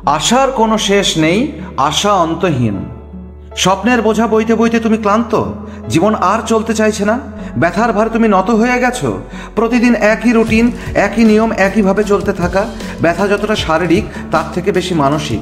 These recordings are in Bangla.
আশার কোনো শেষ নেই, আশা অন্তহীন। স্বপ্নের বোঝা বইতে বইতে তুমি ক্লান্ত, জীবন আর চলতে চাইছে না, ব্যথার ভারে তুমি নত হয়ে গেছো। প্রতিদিন একই রুটিন, একই নিয়ম, একইভাবে চলতে থাকা। ব্যথা যতটা শারীরিক তার থেকে বেশি মানসিক।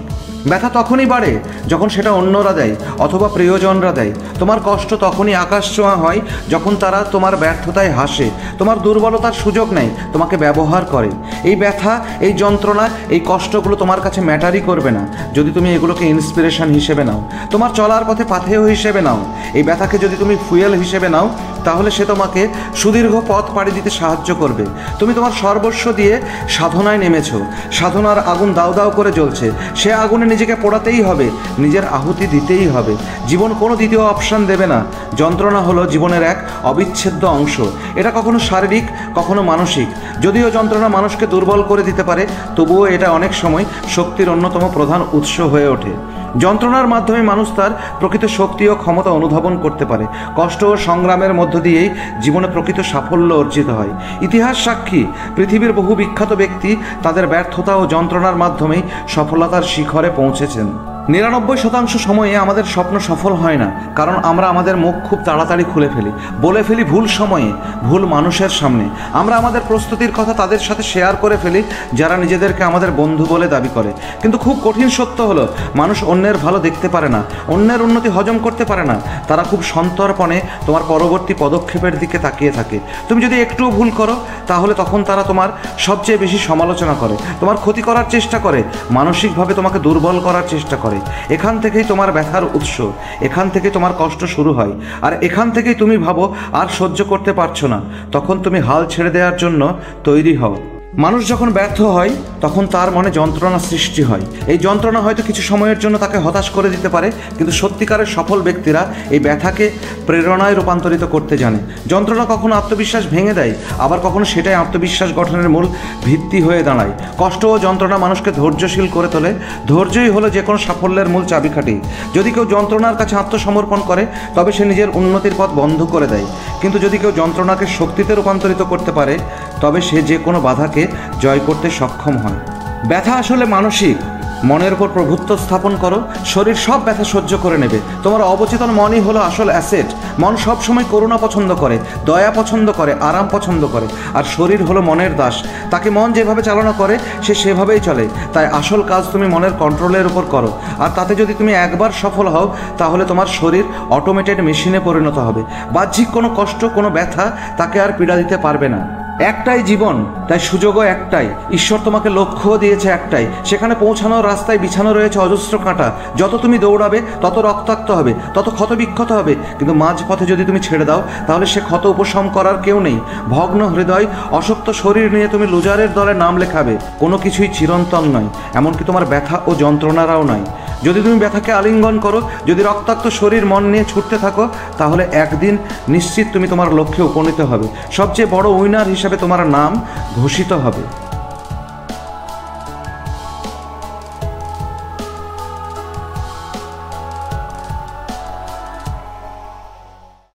ব্যথা তখনই বাড়ে যখন সেটা অন্যরা দেয় অথবা প্রিয়জনরা দেয়। তোমার কষ্ট তখনই আকাশ ছোঁয়া হয় যখন তারা তোমার ব্যর্থতায় হাসে, তোমার দুর্বলতার সুযোগ নেয়, তোমাকে ব্যবহার করে। এই ব্যথা, এই যন্ত্রণা, এই কষ্টগুলো তোমার কাছে ম্যাটারই করবে না যদি তুমি এগুলোকে ইন্সপিরেশন হিসেবে নাও, তোমার চলার পথে পাথেয় হিসেবে নাও। এই ব্যথাকে যদি তুমি ফুয়েল হিসেবে নাও, তাহলে সে তোমাকে সুদীর্ঘ পথ পাড়ি দিতে সাহায্য করবে। তুমি তোমার সর্বস্ব দিয়ে সাধনায় নেমেছো, সাধনার আগুন দাউ দাউ করে জ্বলছে, সে আগুনে নিজেকে পোড়াতেই হবে, নিজের আহুতি দিতেই হবে। জীবন কোনো দ্বিতীয় অপশান দেবে না। যন্ত্রণা হলো জীবনের এক অবিচ্ছেদ্য অংশ। এটা কখনো শারীরিক, কখনো মানসিক। যদিও যন্ত্রণা মানুষকে দুর্বল করে দিতে পারে, তবুও এটা অনেক সময় শক্তির অন্যতম প্রধান উৎস হয়ে ওঠে। যন্ত্রণার মাধ্যমে মানুষ তার প্রকৃত শক্তি ও ক্ষমতা অনুধাবন করতে পারে। কষ্ট ও সংগ্রামের মধ্য দিয়েই জীবনে প্রকৃত সাফল্য অর্জিত হয়। ইতিহাস সাক্ষী, পৃথিবীর বহু বিখ্যাত ব্যক্তি তাদের ব্যর্থতা ও যন্ত্রণার মাধ্যমেই সফলতার শিখরে পৌঁছেছেন। 99% সময়ে আমাদের স্বপ্ন সফল হয় না, কারণ আমরা আমাদের মুখ খুব তাড়াতাড়ি খুলে ফেলি, বলে ফেলি ভুল সময়ে, ভুল মানুষের সামনে। আমরা আমাদের প্রস্তুতির কথা তাদের সাথে শেয়ার করে ফেলি যারা নিজেদেরকে আমাদের বন্ধু বলে দাবি করে। কিন্তু খুব কঠিন সত্য হলো, মানুষ অন্যের ভালো দেখতে পারে না, অন্যের উন্নতি হজম করতে পারে না। তারা খুব সন্তর্পণে তোমার পরবর্তী পদক্ষেপের দিকে তাকিয়ে থাকে। তুমি যদি একটুও ভুল করো, তাহলে তখন তারা তোমার সবচেয়ে বেশি সমালোচনা করে, তোমার ক্ষতি করার চেষ্টা করে, মানসিকভাবে তোমাকে দুর্বল করার চেষ্টা করে। এখান থেকেই তোমার ব্যথার উৎস, এখান থেকে তোমার কষ্ট শুরু হয়। আর এখান থেকেই তুমি ভাবো আর সহ্য করতে পারছো না। তখন তুমি হাল ছেড়ে দেওয়ার জন্য তৈরি হও। মানুষ যখন ব্যর্থ হয় তখন তার মনে যন্ত্রণা সৃষ্টি হয়। এই যন্ত্রণা হয়তো কিছু সময়ের জন্য তাকে হতাশ করে দিতে পারে, কিন্তু সত্যিকারের সফল ব্যক্তিরা এই ব্যথাকে প্রেরণায় রূপান্তরিত করতে জানে। যন্ত্রণা কখনো আত্মবিশ্বাস ভেঙে দেয়, আবার কখনো সেটাই আত্মবিশ্বাস গঠনের মূল ভিত্তি হয়ে দাঁড়ায়। কষ্ট ও যন্ত্রণা মানুষকে ধৈর্যশীল করে তোলে। ধৈর্যই হলো যে কোনো সাফল্যের মূল চাবিকাঠি। যদি কেউ যন্ত্রণার কাছে আত্মসমর্পণ করে, তবে সে নিজের উন্নতির পথ বন্ধ করে দেয়। কিন্তু যদি কেউ যন্ত্রণাকে শক্তিতে রূপান্তরিত করতে পারে, তবে সে যে কোনো বাধাকে জয় করতে সক্ষম হয়। ব্যথা আসলে মানসিক। মনের উপর প্রভুত্ব স্থাপন করো, শরীর সব ব্যথা সহ্য করে নেবে। তোমার অবচেতন মনই হলো আসল অ্যাসেট। মন সবসময় করুণা পছন্দ করে, দয়া পছন্দ করে, আরাম পছন্দ করে। আর শরীর হলো মনের দাস, তাকে মন যেভাবে চালনা করে সে সেভাবেই চলে। তাই আসল কাজ তুমি মনের কন্ট্রোলের উপর করো। আর তাতে যদি তুমি একবার সফল হও, তাহলে তোমার শরীর অটোমেটেড মেশিনে পরিণত হবে। বাহ্যিক কোনো কষ্ট, কোনো ব্যথা তাকে আর পীড়া দিতে পারবে না। একটাই জীবন, তাই সুযোগও একটাই। ঈশ্বর তোমাকে লক্ষ্যও দিয়েছে একটাই। সেখানে পৌঁছানোর রাস্তায় বিছানো রয়েছে অজস্র কাঁটা। যত তুমি দৌড়াবে তত রক্তাক্ত হবে, তত ক্ষতবিক্ষত হবে। কিন্তু মাঝপথে যদি তুমি ছেড়ে দাও, তাহলে সে ক্ষত উপশম করার কেউ নেই। ভগ্ন হৃদয়, অশক্ত শরীর নিয়ে তুমি লুজারের দলে নাম লেখাবে। কোনো কিছুই চিরন্তন নয়, এমনকি তোমার ব্যথা ও যন্ত্রণারাও নয়। যদি তুমি ব্যথাকে আলিঙ্গন করো, যদি রক্তাক্ত শরীর মন নিয়ে ছুটতে থাকো, তাহলে একদিন নিশ্চিত তুমি তোমার লক্ষ্যে উপনীত হবে। সবচেয়ে বড় উইনার হিসাবে তোমার নাম ঘোষিত হবে।